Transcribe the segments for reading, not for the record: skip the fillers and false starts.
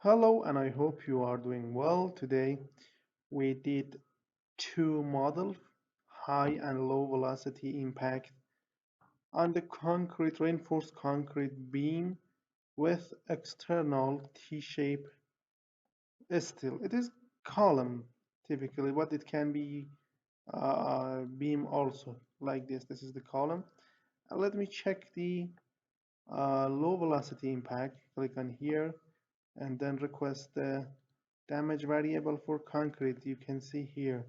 Hello, and I hope you are doing well. Today we did two models, high and low velocity impact on the concrete, reinforced concrete beam with external T-shape steel. It is column typically, but it can be beam also like this. This is the column. Let me check the low velocity impact. Click on here and then request the damage variable for concrete. You can see here.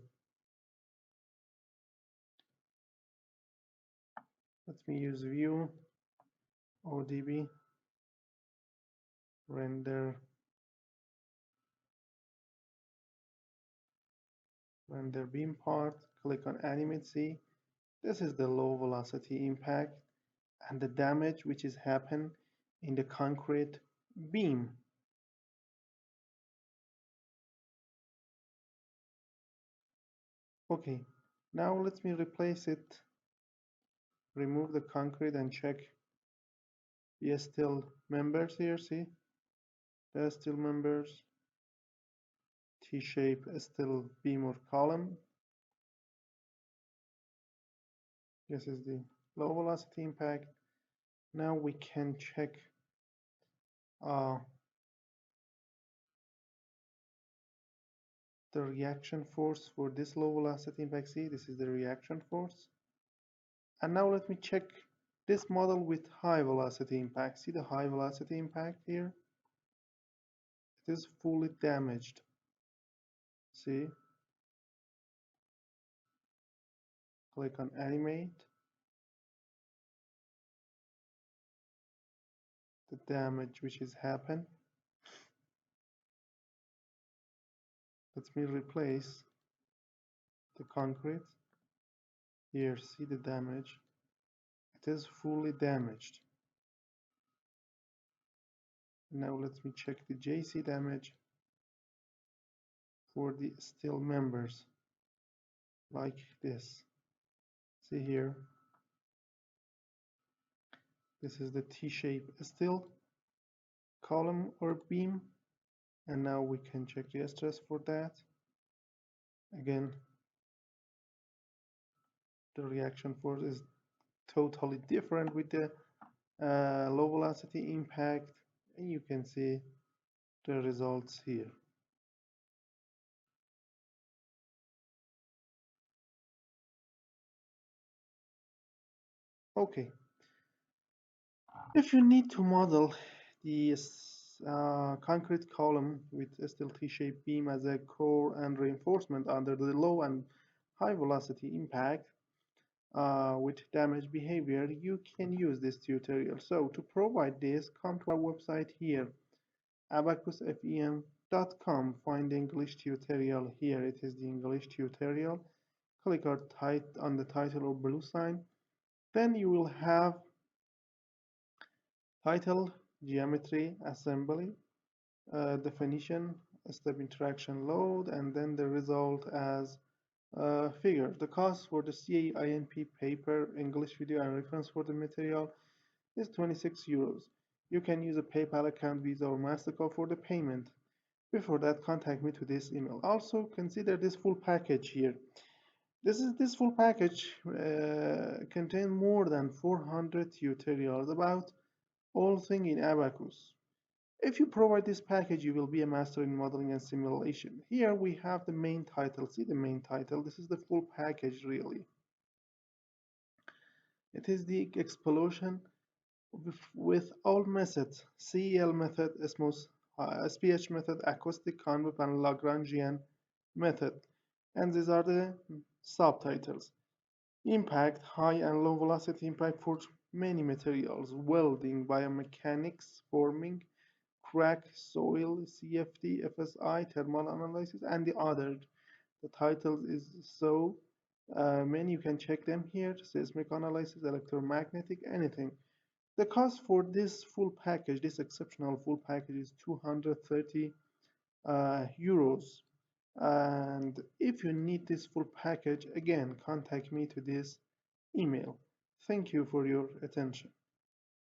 Let me use view ODB render beam part. Click on animate. See, this is the low velocity impact and the damage which is happened in the concrete beam. Okay, now let me replace it, remove the concrete and check the steel members here. See, the steel members, T-shape steel beam or column. This is the low velocity impact. Now we can check uh, the reaction force for this low velocity impact. See, this is the reaction force. And now let me check this model with high velocity impact. See the high velocity impact here? It is fully damaged. See, click on animate. The damage which has happened. Let me replace the concrete. Here, see the damage. It is fully damaged. Now let me check the JC damage for the steel members like this. See here, this is the T-shape steel column or beam, and now we can check the stress for that. Again, the reaction force is totally different with the low velocity impact, and you can see the results here. Okay, if you need to model the concrete column with a steel T-shaped beam as a core and reinforcement under the low and high velocity impact with damage behavior, you can use this tutorial. So to provide this, come to our website here, abaqusfem.com. Find the English tutorial here. It is the English tutorial. Click on the title or blue sign. Then you will have title, geometry, assembly, definition, step interaction load, and then the result as figure. The cost for the CAINP paper, English video, and reference for the material is 26 euros. You can use a PayPal account, Visa, or MasterCard for the payment. Before that, contact me to this email. Also, consider this full package here. This full package contains more than 400 tutorials about all things in Abaqus. If you provide this package, you will be a master in modeling and simulation. Here we have the main title. See the main title. This is the full package, really. It is the explosion with all methods: CEL method, SPH method, acoustic, convex, and Lagrangian method. And these are the subtitles. Impact, high and low velocity impact for many materials: welding, biomechanics, forming, crack, soil, CFD, FSI, thermal analysis, and the other. The title is so many, you can check them here: seismic analysis, electromagnetic, anything. The cost for this full package, this exceptional full package, is 230 euros. And if you need this full package, again, contact me to this email. Thank you for your attention.